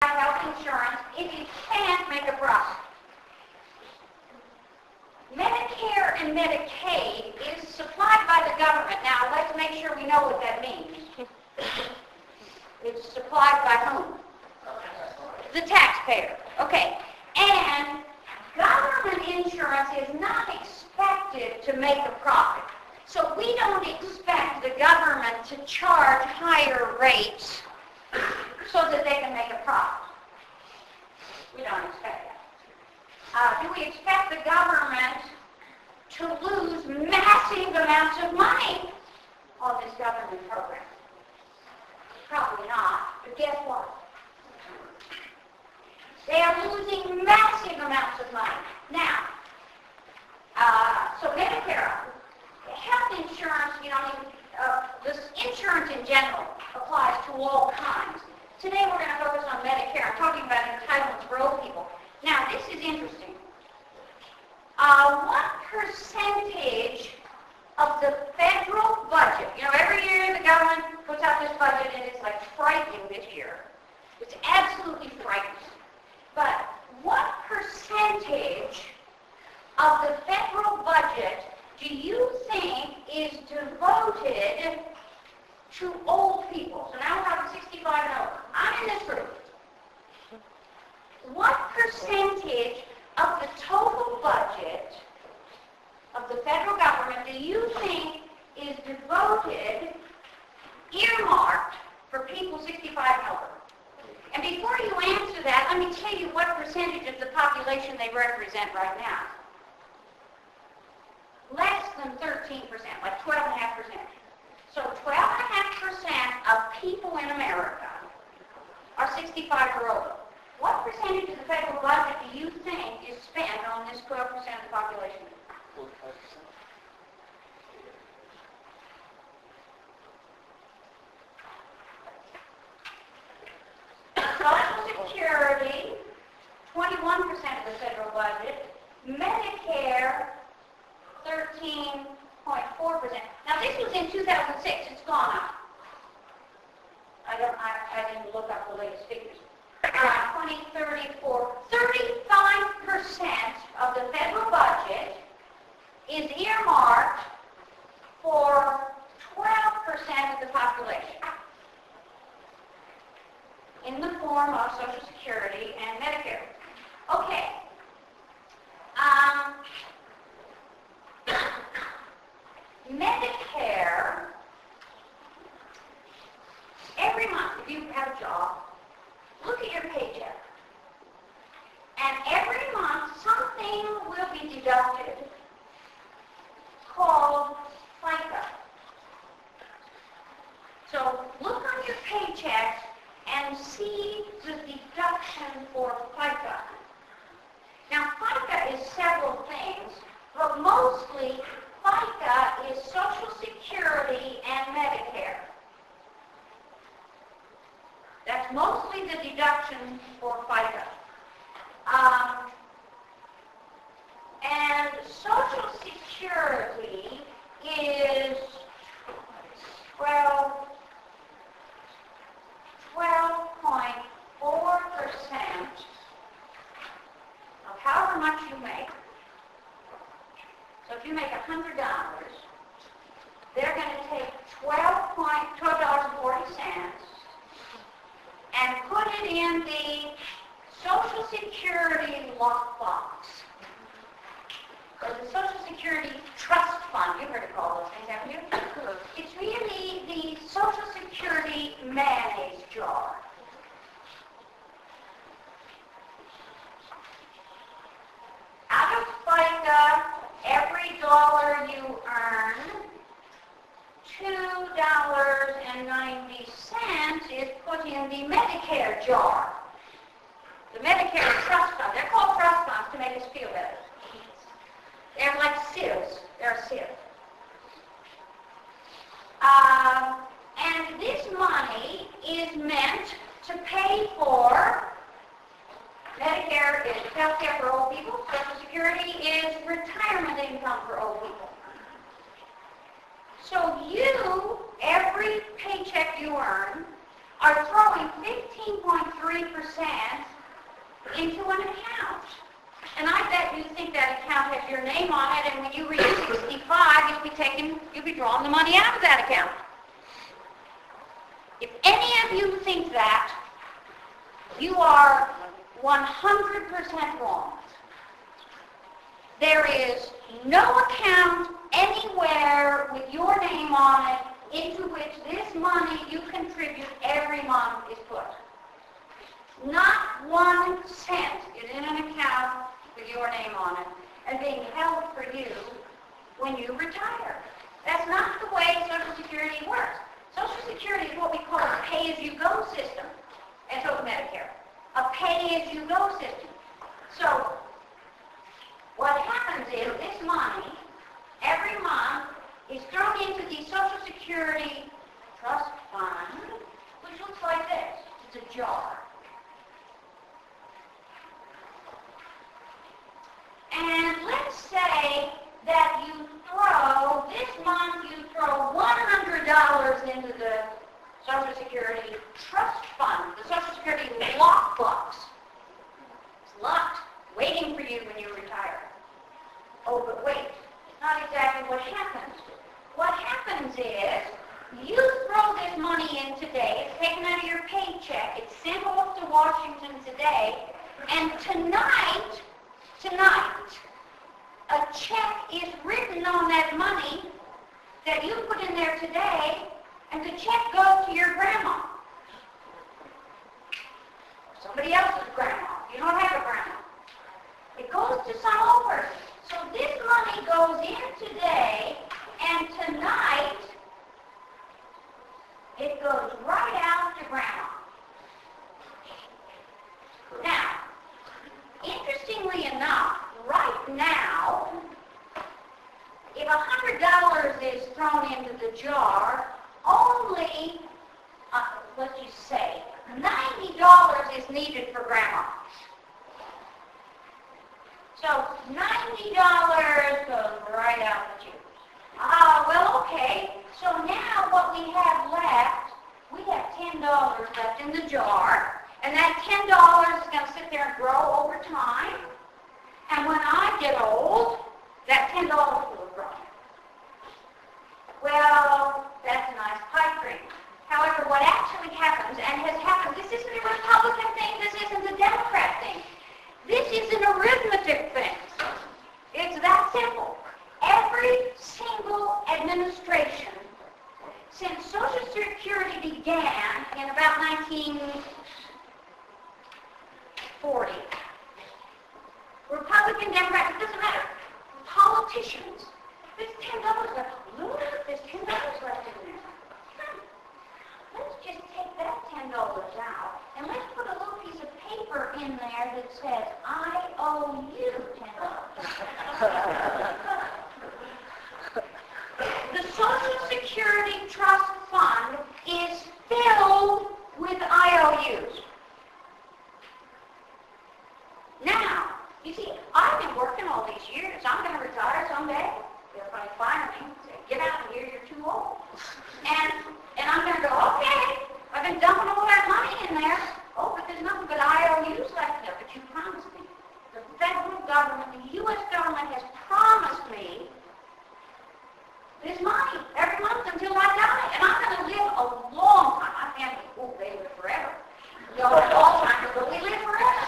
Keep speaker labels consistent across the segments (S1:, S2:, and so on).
S1: health insurance if you can't make a profit. Medicare and Medicaid is supplied by the government. Now, let's make sure we know what that means. It's supplied by whom? The taxpayer. Okay. And government insurance is not expected to make a profit. So we don't expect the government to charge higher rates so that they can make a profit. We don't expect that. Do we expect the government to lose massive amounts of money on this government program? Probably not, but guess what? They are losing massive amounts of money. Now, so Medicare, health insurance, this insurance in general applies to all kinds. Today we're going to focus on Medicare. I'm talking about entitlements for old people. Now, this is interesting. What percentage of the federal budget, every year the government puts out this budget and it's like frightening this year. It's absolutely frightening. But what percentage of the federal budget do you think is devoted to old people? So now we're talking 65 and over. I'm in this group. What percentage of the total budget of the federal government do you think is devoted, earmarked for people 65 and over? And before you answer that, let me tell you what percentage of the population they represent right now. Less than 13%, like 12.5%. So 12.5% of people in America are 65 or older. What percentage of the federal budget do you think is spent on this 12% of the population? 45%. Social Security, 21% of the federal budget. Medicare, 13.4%. Now this was in 2006. It's gone up. I didn't look up the latest figures. 2034, 35% of the federal budget is earmarked for 12% of the population in the form of Social Security and Medicare. Okay. Medicare, every month, if you have a job, look at your paycheck. And every month, something will be deducted called FICA. So look on your paycheck and see the deduction for FICA. Now, FICA is several things, but mostly FICA is Social Security and Medicare. That's mostly the deduction for FICA. And Social Security is 12.4% of however much you make. So if you make $100, they're going to take $12.40 and put it in the Social Security lockbox. Or the Social Security Trust Fund. You've heard it called those things, haven't you? It's really the Social Security mayonnaise jar. Out of FICA, every dollar you earn, $2.90 is put in the Medicare jar. The Medicare Trust Fund. They're called trust funds to make us feel better. They're like sieves. They're a sieve. And this money is meant to pay for Medicare is health care for old people. Social Security is retirement income for old people. So you, every paycheck you earn, are throwing 15.3% into an account. And I bet you think that account has your name on it, and when you reach 65, you'll be drawing the money out of that account. If any of you think that, you are 100% wrong. There is no account anywhere with your name on it into which this money you contribute every month is put. Not 1 cent is in an account with your name on it and being held for you when you retire. That's not the way Social Security works. Social Security is what we call a pay-as-you-go system, and so is Medicare. A pay-as-you-go system. So what happens is this money, every month, is thrown into the Social Security Trust Fund, which looks like this. It's a jar. And let's say that this month you throw $100 into the Social Security Trust Fund, the Social Security lockbox. It's locked, waiting for you when you retire. Oh, but wait, it's not exactly what happens. What happens is, you throw this money in today, it's taken out of your paycheck, it's sent off to Washington today, and tonight, a check is written on that money that you put in there today, and the check goes to your grandma. Somebody else's grandma. You don't have a grandma. It goes to some old person. So this money goes in today, and tonight, it goes right out to grandma. Now, interestingly enough, right now, if $100 is thrown into the jar, only, let's just say, $90 is needed for grandma. So $90 goes right out the tubes. Well, okay. So now what we have left, we have $10 left in the jar, and that $10 is going to sit there and grow over time. And when I get old, that $10 will grow. Well, that's a nice pipe dream. However, what actually happens, and has happened, this isn't a Republican thing, this isn't a Democrat thing. This is an arithmetic thing. It's that simple. Every single administration since Social Security began in about 1940, Republican, Democrat, it doesn't matter. Politicians, there's $10 left. Look, there's $10 left in there. Let's just take that $10 out, and let's put a little piece of paper in there that says, I owe you $10. The Social Security Trust Fund is filled with IOUs. Now, you see, I've been working all these years. I'm going to retire someday. They're going to fire me and say, get out of here, you're too old. And I'm going to go, okay, I've been dumping all that money in there. Oh, but there's nothing but IOUs left there. But you promised me. The federal government, the U.S. government has promised me this money every month until I die. And I'm going to live a long time. My family, they live forever. No, all time, but we live forever.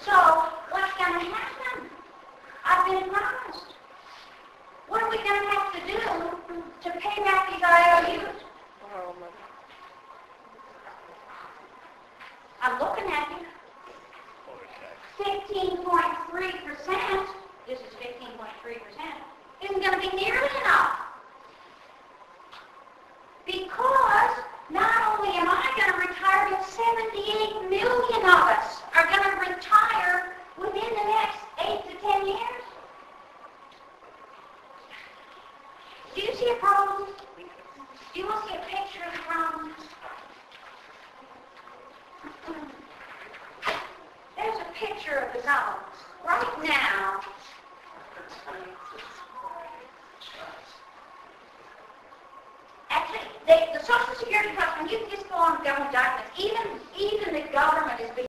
S1: So, what's going to happen? I've been promised. What are we going to have to do to pay back these IOUs? I'm looking at you. 15.3%, this is 15.3%, isn't going to be nearly enough. Because not only am I going to retire, but 78 million of us are going to retire within the next 8 to 10 years. Do you see a problem? Do you want to see a picture of the problem? There's a picture of the problem. Right now, actually, the Social Security Trust, when you just go on government documents, even the government is